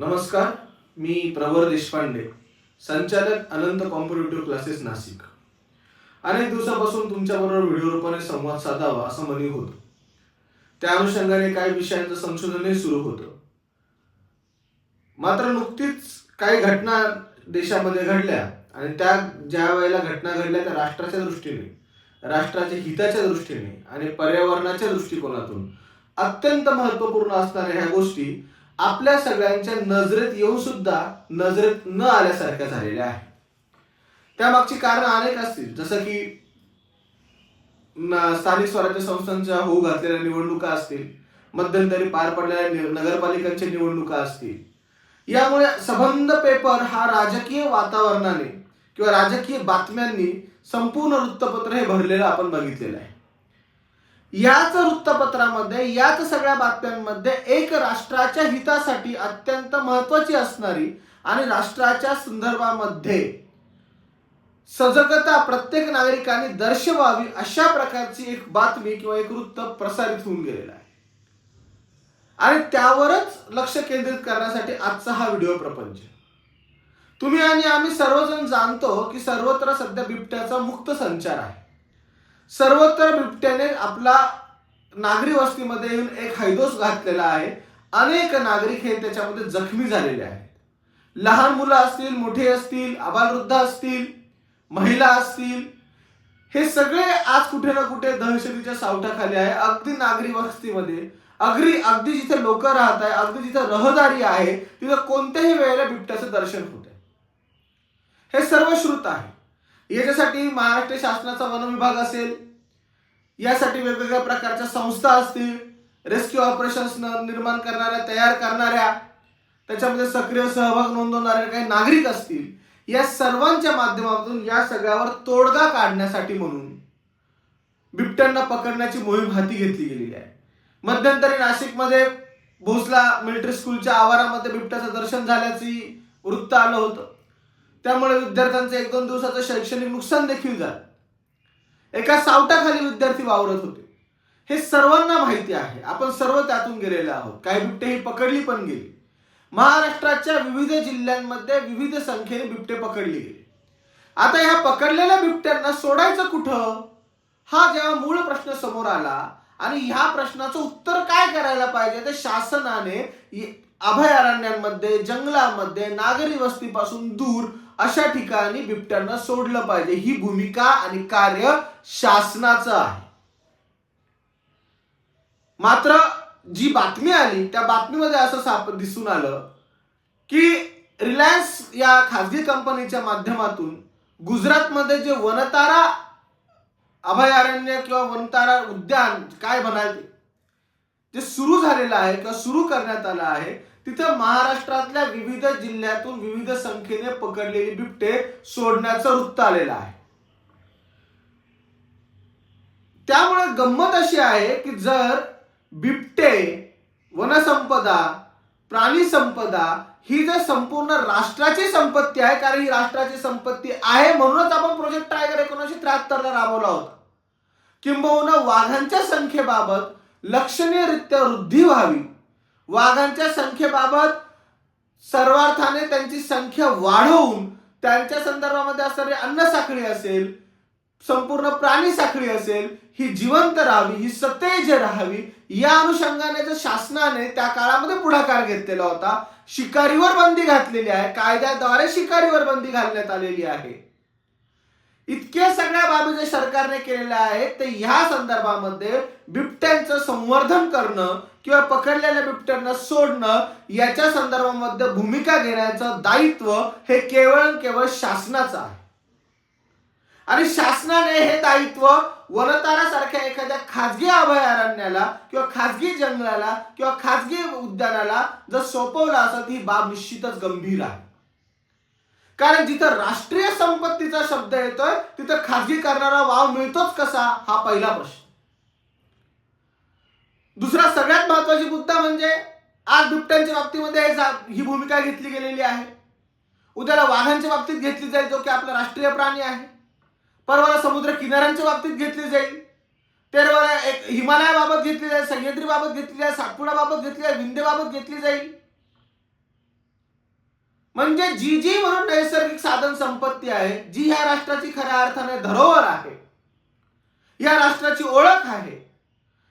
नमस्कार, मी प्रवर देशपांडे, संचालक अनंत कॉम्पिटिटिव्ह क्लासेस नाशिक. अनेक दिवसापासून तुमच्याबरोबर व्हिडिओ रूपाने संवाद साधावा असं मनी होतं. त्या अनुषंगाने काही विषयांचं संशोधनही सुरू होतं. मात्र नुकतीच काही घटना देशामध्ये घडल्या आणि त्या ज्या वेळेला घटना घडल्या त्या राष्ट्राच्या दृष्टीने, राष्ट्राच्या हिताच्या दृष्टीने आणि पर्यावरणाच्या दृष्टिकोनातून अत्यंत महत्त्वपूर्ण असणाऱ्या ह्या गोष्टी आपल्या सगळ्यांच्या नजरेत येऊन सुद्धा नजरेत न आल्यासारख्या झालेल्या आहेत. त्यामागची कारण अनेक असतील, जसं की स्थानिक स्वराज्य संस्थांच्या होऊ घातलेल्या निवडणुका असतील, मध्यंतरी पार पडलेल्या नगरपालिकांच्या निवडणुका असतील. यामुळे सबंध पेपर हा राजकीय वातावरणाने किंवा राजकीय बातम्यांनी संपूर्ण वृत्तपत्र हे भरलेलं आपण बघितलेलं आहे. याच वृत्तपत्रामध्ये, याच सगळ्या बातम्यांमध्ये एक राष्ट्राच्या हितासाठी अत्यंत महत्वाची असणारी आणि राष्ट्राच्या संदर्भामध्ये सजगता प्रत्येक नागरिकांनी दर्शवावी अशा प्रकारची एक बातमी किंवा एक वृत्त प्रसारित होऊन गेलेलं आहे. आणि त्यावरच लक्ष केंद्रित करण्यासाठी आजचा हा व्हिडिओ प्रपंच. तुम्ही आणि आम्ही सर्वजण जाणतो की सर्वत्र सध्या बिबट्याचा मुक्त संचार आहे. सर्वत्र बिबट्याने आपला नागरी वस्तीमध्ये येऊन एक हैदोस घातलेला आहे. अनेक नागरिक हे त्याच्यामध्ये जखमी झालेले आहेत. लहान मुलं असतील, मोठे असतील, आबालवृद्ध असतील, महिला असतील, हे सगळे आज कुठे ना कुठे दहशतीच्या सावटाखाली आहे. अगदी नागरी वस्तीमध्ये, अगदी जिथे लोक राहत आहे, अगदी जिथे रहदारी आहे, तिथे कोणत्याही वेळेला बिबट्याचं दर्शन होत आहे. हे सर्व श्रुत आहे. याच्यासाठी महाराष्ट्र शासनाचा वन विभाग असेल, यासाठी वेगवेगळ्या प्रकारच्या संस्था असतील, रेस्क्यू ऑपरेशन्स निर्माण करणाऱ्या, तयार करणाऱ्या, त्याच्यामध्ये सक्रिय सहभाग नोंदवणारे काही नागरिक असतील, या सर्वांच्या माध्यमातून या सगळ्यावर तोडगा काढण्यासाठी म्हणून बिबट्यांना पकडण्याची मोहीम हाती घेतली गेलेली आहे. मध्यंतरी नाशिकमध्ये भोसला मिलिटरी स्कूलच्या आवारामध्ये बिबट्याचं दर्शन झाल्याची वृत्त आलं होतं. त्यामुळे विद्यार्थ्यांचं 1-2 दिवसाचं शैक्षणिक नुकसान देखील झालं. एका सावटाखाली विद्यार्थी वावरत होते. हे सर्वांना माहिती आहे. आपण सर्व त्यातून गेलेले आहोत. काही बिबटे ही पकडली पण गेली. महाराष्ट्राच्या विविध जिल्ह्यांमध्ये विविध संख्येने बिबटे पकडले गेले. आता ह्या पकडलेल्या बिबट्यांना सोडायचं कुठं, हा जेव्हा मूळ प्रश्न समोर आला आणि ह्या प्रश्नाचं उत्तर काय करायला पाहिजे, ते शासनाने अभयारण्यांमध्ये, जंगलामध्ये, नागरी वस्तीपासून दूर अशा ठिकाणी बिबट्यांना सोडलं पाहिजे. ही भूमिका आणि कार्य शासनाचं आहे. मात्र जी बातमी आली त्या बातमीमध्ये असं दिसून आलं की रिलायन्स या खासगी कंपनीच्या माध्यमातून गुजरातमध्ये जे वनतारा अभयारण्य किंवा वनतारा उद्यान काय म्हणाल जे सुरू झालेलं आहे किंवा सुरू करण्यात आलं आहे, तिथं महाराष्ट्रातल्या विविध जिल्ह्यातून विविध संख्येने पकडलेली बिबटे सोडण्याचं वृत्त आलेलं आहे. त्यामुळे गंमत अशी आहे की जर बिबटे, वनसंपदा, प्राणी संपदा ही जर संपूर्ण राष्ट्राची संपत्ती आहे, कारण ही राष्ट्राची संपत्ती आहे म्हणूनच आपण प्रोजेक्ट टायगर 1973 ला राबवला होता. किंबहुना वाघांच्या संख्येबाबत लक्षणीयरित्या वृद्धी व्हावी, वाघांच्या संख्येबाबत सर्वार्थाने त्यांची संख्या वाढवून त्यांच्या संदर्भामध्ये असणारी अन्न साखळी असेल, संपूर्ण प्राणी साखळी असेल, ही जिवंत राहावी, ही सतेज राहावी, या अनुषंगाने जर शासनाने त्या काळामध्ये पुढाकार घेतलेला होता. शिकारीवर बंदी घातलेली आहे, कायद्याद्वारे शिकारीवर बंदी घालण्यात आलेली आहे. इतक्या सगळ्या बाबी जे सरकारने केलेल्या आहेत ते ह्या संदर्भामध्ये बिबट्यांचं संवर्धन करणं किंवा पकडलेल्या बिबट्यांना सोडणं याच्या संदर्भामध्ये भूमिका घेण्याचं दायित्व हे केवळ शासनाचं आहे. आणि शासनाने हे दायित्व वनतारासारख्या एखाद्या खाजगी अभयारण्याला किंवा खाजगी जंगलाला किंवा खाजगी उद्यानाला जर सोपवलं असत, ही बाब निश्चितच गंभीर आहे. कारण जिथं राष्ट्रीय संपत्तीचा शब्द येतोय तिथं खाजगी करणारा वाव मिळतोच कसा, हा पहिला प्रश्न. दुसरा सगळ्यात महत्वाची मुद्दा म्हणजे आज बिबट्यांच्या बाबतीमध्ये ही भूमिका घेतली गेलेली आहे. उद्याला वाघांच्या बाबतीत घेतली जाईल, जो की आपला राष्ट्रीय प्राणी आहे. परवाला समुद्र किनाऱ्यांच्या बाबतीत घेतली जाईल. तेरवाला एक हिमालयाबाबत घेतली जाईल, सह्याद्री बाबत घेतली जाईल, सातपुडा बाबत घेतली जाईल, विंध्य बाबत घेतली जाईल. म्हणजे जी म्हणून नैसर्गिक साधन संपत्ती आहे, जी ह्या राष्ट्राची खऱ्या अर्थाने धरोहर आहे, या राष्ट्राची ओळख आहे,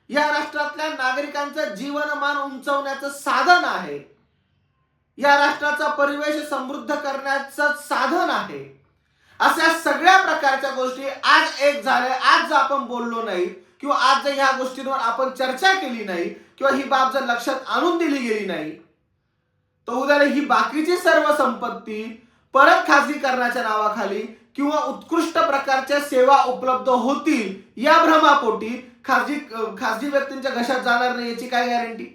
या राष्ट्रातल्या नागरिकांचं जीवनमान उंचवण्याचं साधन आहे, या राष्ट्राचा परिवेश समृद्ध करण्याचं साधन आहे, अशा सगळ्या प्रकारच्या गोष्टी आज एक झाल्या, आज जर आपण बोललो नाही किंवा आज जर ह्या गोष्टींवर आपण चर्चा केली नाही किंवा ही बाब जर लक्षात आणून दिली गेली नाही, तर उद्याला ही बाकीची सर्व संपत्ती परत खाजगीकरणाच्या नावाखाली किंवा उत्कृष्ट प्रकारच्या सेवा उपलब्ध होतील या भ्रमापोटी खाजगी व्यक्तींच्या घशात जाणार नाही याची काय गॅरंटी?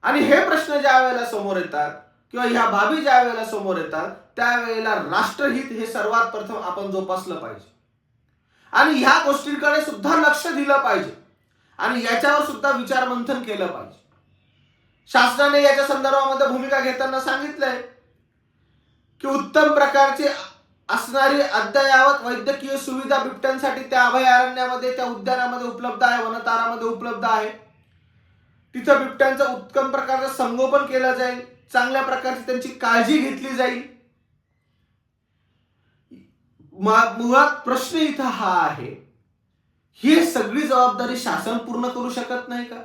आणि हे प्रश्न ज्या वेळेला समोर येतात किंवा ह्या बाबी ज्या वेळेला समोर येतात त्यावेळेला राष्ट्रहित हे सर्वात प्रथम आपण जोपासलं पाहिजे आणि ह्या गोष्टींकडे सुद्धा लक्ष दिलं पाहिजे आणि याच्यावर सुद्धा विचार मंथन केलं पाहिजे. शासनाने याच्या संदर्भामध्ये भूमिका घेताना सांगितलंय की उत्तम प्रकारची असणारी अद्ययावत वैद्यकीय सुविधा बिबट्यांसाठी त्या अभयारण्यामध्ये, त्या उद्यानामध्ये उपलब्ध आहे, वनतारामध्ये उपलब्ध आहे. तिथं बिबट्यांचं उत्तम प्रकारचं संगोपन केलं जाईल, चांगल्या प्रकारची त्यांची काळजी घेतली जाईल. मुळात प्रश्न इथं हा आहे, ही सगळी जबाबदारी शासन पूर्ण करू शकत नाही का?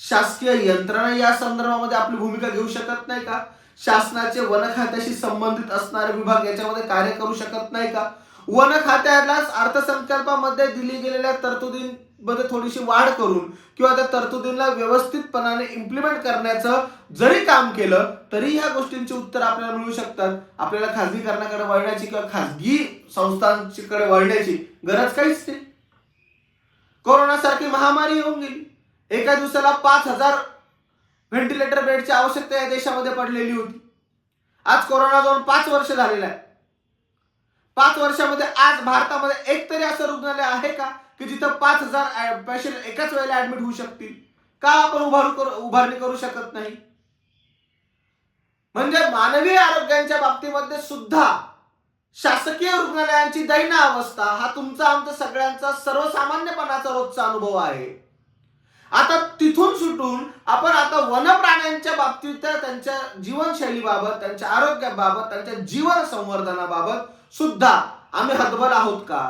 शासकीय यंत्रणा या संदर्भामध्ये आपली भूमिका घेऊ शकत नाही का? शासनाचे वन खात्याशी संबंधित असणारे विभाग याच्यामध्ये कार्य करू शकत नाही का? वन खात्याला अर्थसंकल्पामध्ये दिली गेलेल्या तरतुदींमध्ये थोडीशी वाढ करून किंवा त्या तरतुदींना व्यवस्थितपणाने इम्प्लिमेंट करण्याचं जरी काम केलं तरी ह्या गोष्टींची उत्तर आपल्याला मिळू शकतात. आपल्याला खाजगीकरणाकडे वळण्याची किंवा खाजगी संस्थांकडे वळण्याची गरज काहीच नाही. कोरोनासारखी महामारी येऊन गेली, एका दिवसाला 5,000 व्हेंटिलेटर बेडची आवश्यकता या देशामध्ये पडलेली होती. आज कोरोना जाऊन 5 वर्ष झालेला आहे. 5 वर्षामध्ये आज भारतामध्ये एक तरी असं रुग्णालय आहे का की जिथं 5,000 पेशंट एकाच वेळेला ऍडमिट होऊ शकतील? का आपण उभारणी करू शकत नाही? म्हणजे मानवी आरोग्याच्या बाबतीमध्ये सुद्धा शासकीय रुग्णालयांची दैन्य अवस्था हा तुमचा आमचा सगळ्यांचा सर्वसामान्यपणाचा रोजचा अनुभव आहे. आता तिथून सुटून आपण आता वनप्राण्यांच्या बाबतीत त्यांच्या जीवनशैलीबाबत, त्यांच्या आरोग्याबाबत, त्यांच्या जीवन संवर्धनाबाबत सुद्धा आम्ही हतबल आहोत का?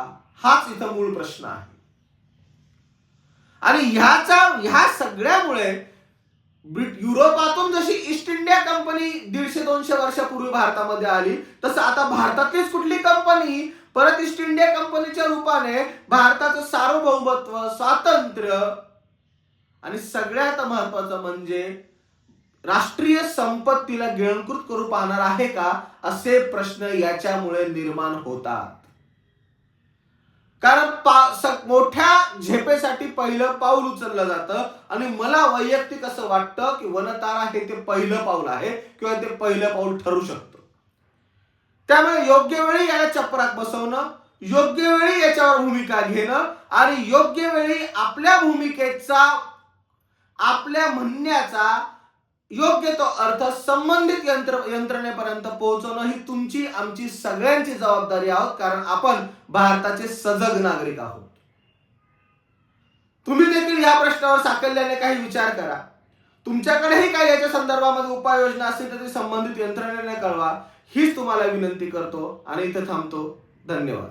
हाच इथं मूळ प्रश्न आहे. आणि ह्या सगळ्यामुळे युरोपातून जशी ईस्ट इंडिया कंपनी 150-200 वर्षापूर्वी भारतामध्ये आली, तसं आता भारतातलीच कुठली कंपनी परत ईस्ट इंडिया कंपनीच्या रूपाने भारताचं सार्वभौमत्व, स्वातंत्र्य आणि सगळ्यात महत्वाचं म्हणजे राष्ट्रीय संपत्तीला गिळंकृत करू पाहणार आहे का? असे प्रश्न याच्यामुळे निर्माण होतात. कारण मोठ्या झेपेसाठी पहिलं पाऊल उचललं जातं आणि मला वैयक्तिक असं वाटतं की वनतारा हे ते पहिलं पाऊल आहे किंवा ते पहिलं पाऊल ठरू शकतं. त्यामुळे योग्य वेळी याला चपराक बसवणं, योग्य वेळी याच्यावर भूमिका घेणं आणि योग्य वेळी आपल्या भूमिकेचा, आपल्या म्हणण्याचा योग्य तो अर्थ संबंधित यंत्रणेपर्यंत पोहोचवणं ही तुमची आमची सगळ्यांची जबाबदारी आहोत. कारण आपण भारताचे सजग नागरिक आहोत. तुम्ही देखील या प्रश्नावर साकल्याने काही विचार करा. तुमच्याकडेही काही याच्या संदर्भामध्ये उपाययोजना असतील तर ती संबंधित यंत्रणेने कळवा, हीच तुम्हाला विनंती करतो आणि इथे थांबतो. धन्यवाद.